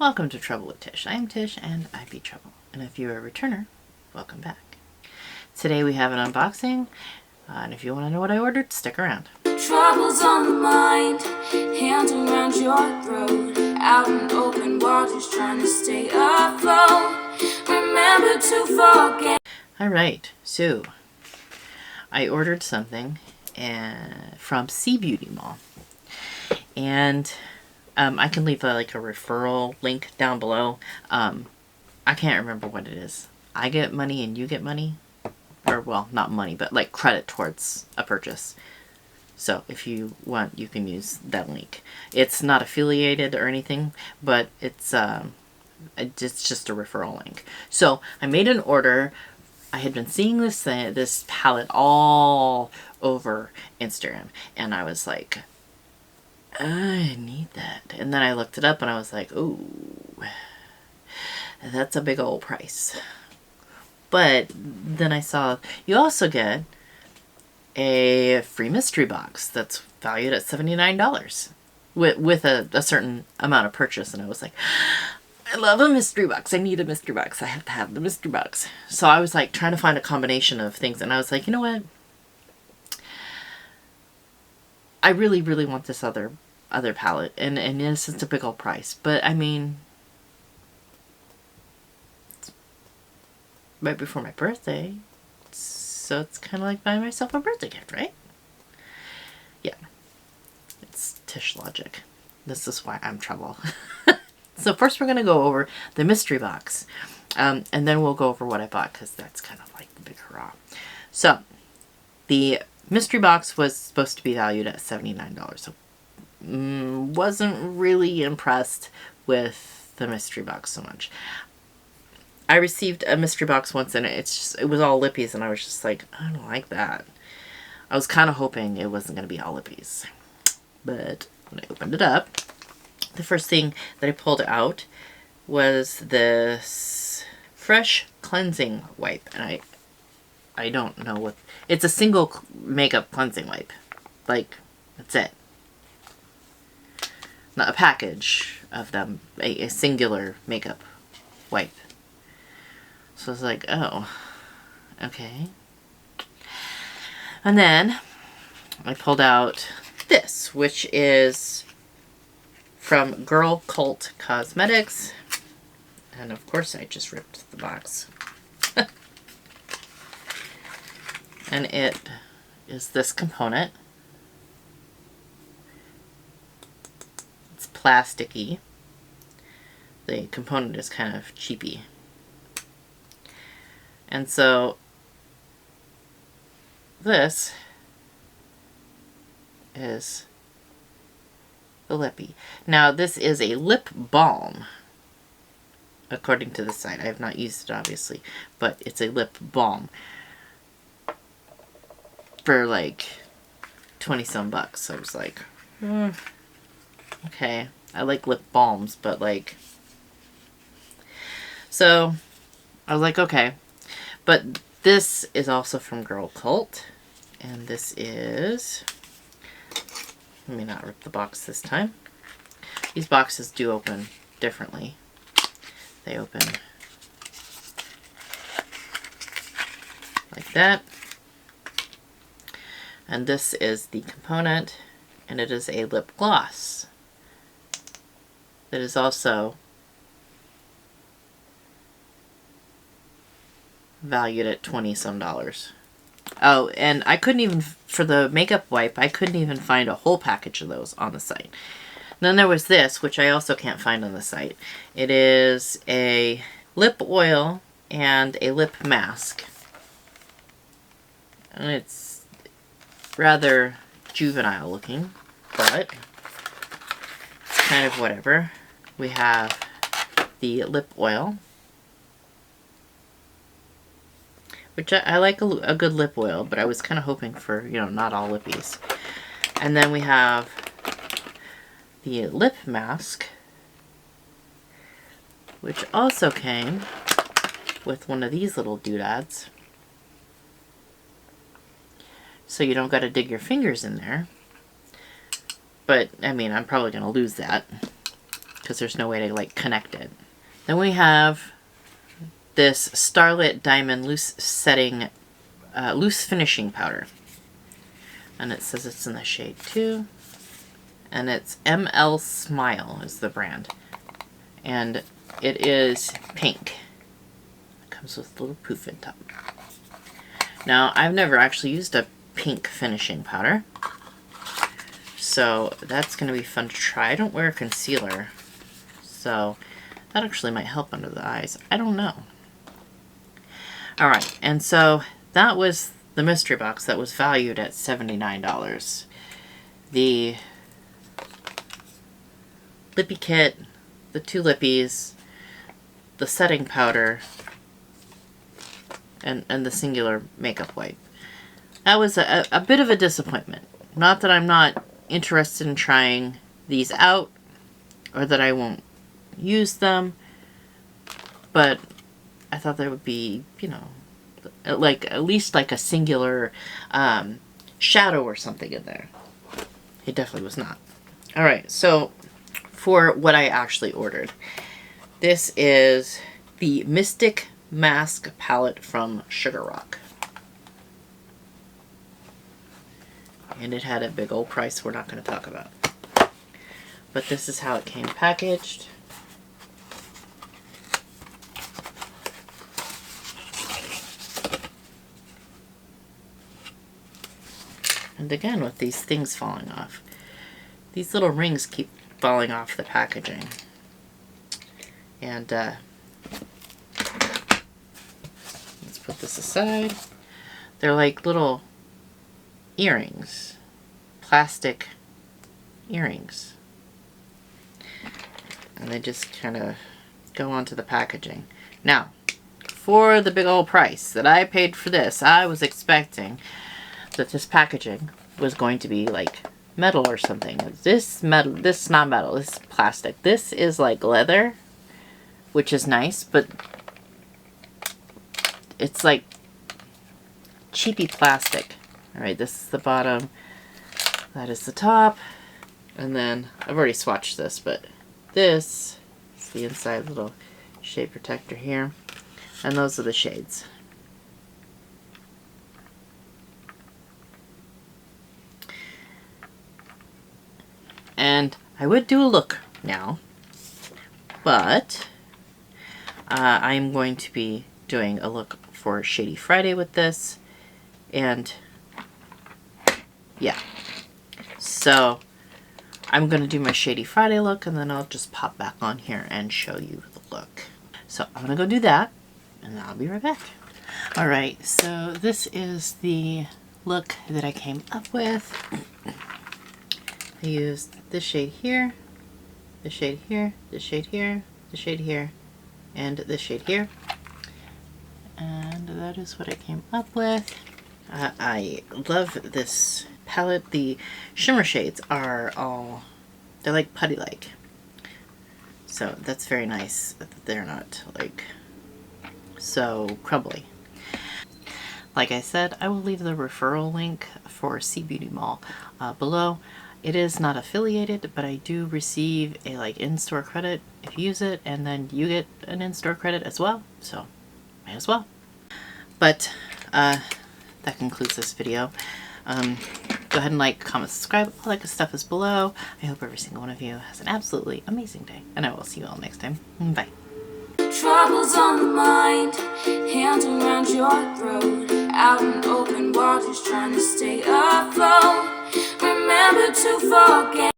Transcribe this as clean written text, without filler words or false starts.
Welcome to Trouble with Tish. I am Tish and I be Trouble. And if you're a returner, welcome back. Today we have an unboxing, and if you want to know what I ordered, stick around. Troubles on the mind, hands around your throat, out in open waters trying to stay afloat. Remember to forget. Alright, so I ordered something from Sea Beauty Mall. And I can leave a referral link down below. I can't remember what it is. I get money and you get money. Or, well, not money, but like credit towards a purchase. So if you want, you can use that link. It's not affiliated or anything, but it's just a referral link. So I made an order. I had been seeing this palette all over Instagram, and I was like, I need that. And then I looked it up and I was like, ooh, that's a big old price. But then I saw you also get a free mystery box that's valued at $79 with a certain amount of purchase. And I was like, I love a mystery box. I need a mystery box. I have to have the mystery box. So I was like trying to find a combination of things. And I was like, you know what? I really, really want this other palette, and yes, it's a big old price, but I mean, it's right before my birthday, so it's kind of like buying myself a birthday gift, right? Yeah, it's Tish logic. This is why I'm Trouble. So first we're going to go over the mystery box, and then we'll go over what I bought, because that's kind of like the big hurrah. So the mystery box was supposed to be valued at $79, so wasn't really impressed with the mystery box so much. I received a mystery box once and it was all lippies, and I was just like, I don't like that. I was kind of hoping it wasn't going to be all lippies. But when I opened it up, the first thing that I pulled out was this fresh cleansing wipe, and I don't know what, it's a single makeup cleansing wipe. Like, that's it. Not a package of them, a singular makeup wipe. So I was like, oh, okay. And then I pulled out this, which is from Girl Cult Cosmetics. And of course I just ripped the box. And it is this component. Plasticky. The component is kind of cheapy. And so this is the lippy. Now this is a lip balm, according to the site. I have not used it obviously, but it's a lip balm for like 20 some bucks. So I was like, okay, I like lip balms, but like, so I was like, okay, but this is also from Girl Cult, and this is, let me not rip the box this time. These boxes do open differently. They open like that, and this is the component, and it is a lip gloss that is also valued at 20 some dollars. Oh, and I couldn't even, for the makeup wipe, I couldn't even find a whole package of those on the site. Then there was this, which I also can't find on the site. It is a lip oil and a lip mask. And it's rather juvenile looking, but it's kind of whatever. We have the lip oil, which I like a good lip oil, but I was kind of hoping for, you know, not all lippies. And then we have the lip mask, which also came with one of these little doodads. So you don't got to dig your fingers in there. But, I mean, I'm probably going to lose that, because there's no way to like connect it. Then we have this Starlit Diamond Loose Finishing Powder. And it says it's in the shade 2. And it's ML Smile is the brand. And it is pink. It comes with a little poof in top. Now, I've never actually used a pink finishing powder. So that's going to be fun to try. I don't wear concealer. So that actually might help under the eyes. I don't know. Alright, and so that was the mystery box that was valued at $79. The lippy kit, the 2 lippies, the setting powder, and the singular makeup wipe. That was a bit of a disappointment. Not that I'm not interested in trying these out, or that I won't use them, but I thought there would be, you know, like at least like a singular shadow or something in there. It definitely was not. Alright, so for what I actually ordered. This is the Mystic Mask Palette from Sugar Rock. And it had a big old price we're not going to talk about. But this is how it came packaged. And again, with these things falling off. These little rings keep falling off the packaging. And let's put this aside. They're like little earrings. Plastic earrings. And they just kind of go onto the packaging. Now, for the big old price that I paid for this, I was expecting that this packaging was going to be like metal or something. This is not metal, this is plastic. This is like leather, which is nice, but it's like cheapy plastic. Alright, this is the bottom, that is the top, and then I've already swatched this, but this is the inside little shade protector here, and those are the shades. And I would do a look now, but I'm going to be doing a look for Shady Friday with this, and yeah, so I'm going to do my Shady Friday look, and then I'll just pop back on here and show you the look. So I'm going to go do that, and I'll be right back. Alright, so this is the look that I came up with. I used this shade here, this shade here, this shade here, this shade here, and this shade here. And that is what I came up with. I love this palette. The shimmer shades are all, they're like putty-like. So that's very nice that they're not like so crumbly. Like I said, I will leave the referral link for C Beauty Mall below. It is not affiliated, but I do receive a like in-store credit if you use it, and then you get an in-store credit as well, so might as well. But that concludes this video. Go ahead and like, comment, subscribe, all that good stuff is below. I hope every single one of you has an absolutely amazing day, and I will see you all next time. Bye. Troubles on the mind, hands around your throat, out in open waters trying to stay afloat. Remember to forget.